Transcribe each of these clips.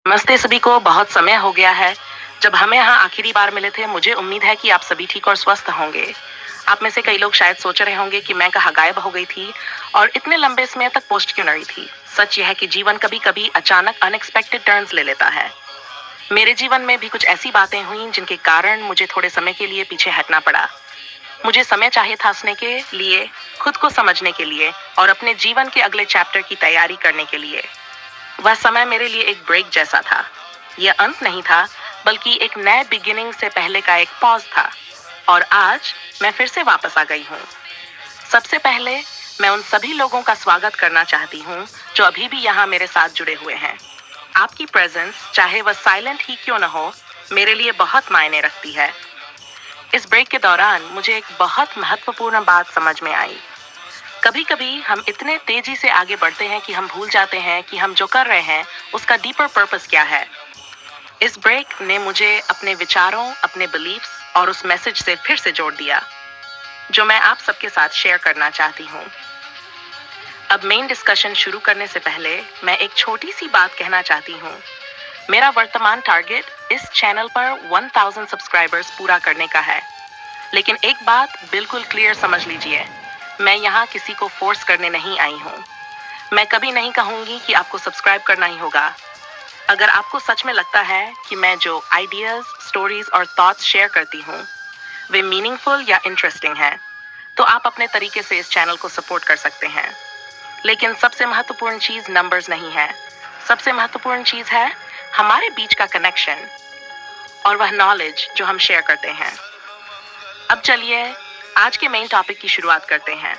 नमस्ते सभी को। बहुत समय हो गया है जब हमें यहाँ आखिरी बार मिले थे। मुझे उम्मीद है कि आप सभी ठीक और स्वस्थ होंगे। आप में से कई लोग शायद सोच रहे होंगे कि मैं कहाँ गायब हो गई थी और इतने लंबे समय तक पोस्ट क्यों नहीं थी। सच यह है कि जीवन कभी कभी अचानक अनएक्सपेक्टेड टर्न्स ले लेता है। मेरे जीवन में भी कुछ ऐसी बातें हुई जिनके कारण मुझे थोड़े समय के लिए पीछे हटना पड़ा। मुझे समय चाहिए था हंसने के लिए, खुद को समझने के लिए और अपने जीवन के अगले चैप्टर की तैयारी करने के लिए। वह समय मेरे लिए एक ब्रेक जैसा था। यह अंत नहीं था, बल्कि एक नए बिगिनिंग से पहले का एक पॉज था। और आज मैं फिर से वापस आ गई हूँ। सबसे पहले मैं उन सभी लोगों का स्वागत करना चाहती हूँ जो अभी भी यहाँ मेरे साथ जुड़े हुए हैं। आपकी प्रेजेंस, चाहे वह साइलेंट ही क्यों न हो, मेरे लिए बहुत मायने रखती है। इस ब्रेक के दौरान मुझे एक बहुत महत्वपूर्ण बात समझ में आई। कभी कभी हम इतने तेजी से आगे बढ़ते हैं कि हम भूल जाते हैं कि हम जो कर रहे हैं उसका डीपर पर्पस क्या है। इस ब्रेक ने मुझे अपने विचारों, अपने बिलीफ्स और उस मैसेज से फिर से जोड़ दिया जो मैं आप सबके साथ शेयर करना चाहती हूँ। अब मेन डिस्कशन शुरू करने से पहले मैं एक छोटी सी बात कहना चाहती हूँ। मेरा वर्तमान टारगेट इस चैनल पर 1000 सब्सक्राइबर्स पूरा करने का है। लेकिन एक बात बिल्कुल क्लियर समझ लीजिए, मैं यहाँ किसी को फोर्स करने नहीं आई हूँ। मैं कभी नहीं कहूँगी कि आपको सब्सक्राइब करना ही होगा। अगर आपको सच में लगता है कि मैं जो आइडियाज, स्टोरीज और थॉट्स शेयर करती हूँ वे मीनिंगफुल या इंटरेस्टिंग हैं, तो आप अपने तरीके से इस चैनल को सपोर्ट कर सकते हैं। लेकिन सबसे महत्वपूर्ण चीज नंबर्स नहीं है। सबसे महत्वपूर्ण चीज है हमारे बीच का कनेक्शन और वह नॉलेज जो हम शेयर करते हैं। अब चलिए आज के मेन टॉपिक की शुरुआत करते हैं।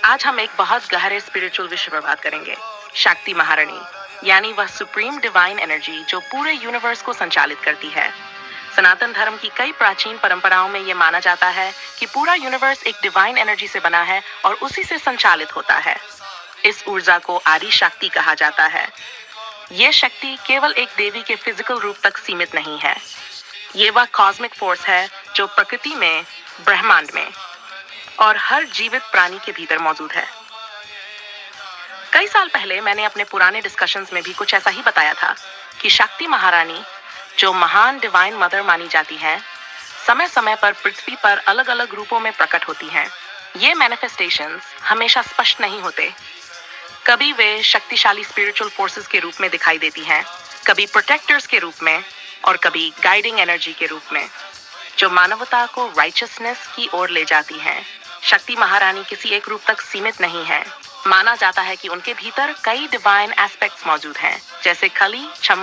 आज हम एक बहुत गहरे स्पिरिचुअल विषय पर बात करेंगे, शक्ति महारानी, यानी वह सुप्रीम डिवाइन एनर्जी जो पूरे यूनिवर्स को संचालित करती है। सनातन धर्म की कई प्राचीन परंपराओं में यह माना जाता है कि पूरा यूनिवर्स एक डिवाइन एनर्जी से बना है और उसी से संचालित होता है। इस ऊर्जा को आदि शक्ति कहा जाता है। यह शक्ति केवल एक देवी के फिजिकल रूप तक सीमित नहीं है। ये वह कॉस्मिक फोर्स है जो प्रकृति में, ब्रह्मांड में और हर जीवित प्राणी के भीतर मौजूद है। कई साल पहले मैंने अपने पुराने डिस्कशंस में भी कुछ ऐसा ही बताया था कि शक्ति महारानी, जो महान डिवाइन मदर मानी जाती हैं, समय समय पर पृथ्वी पर अलग अलग रूपों में प्रकट होती हैं। ये मैनिफेस्टेशंस हमेशा स्पष्ट नहीं होते। कभी वे शक्तिशाली स्पिरिचुअल फोर्सेस के रूप में दिखाई देती हैं, कभी प्रोटेक्टर्स के रूप में और कभी गाइडिंग एनर्जी के रूप में जो मानवता को राइचसनेस की ओर ले जाती हैं। शक्ति महारानी किसी एक रूप तक सीमित नहीं है। माना जाता है कि उनके भीतर कई डिवाइन एस्पेक्ट्स मौजूद हैं, जैसे खली, क्षमा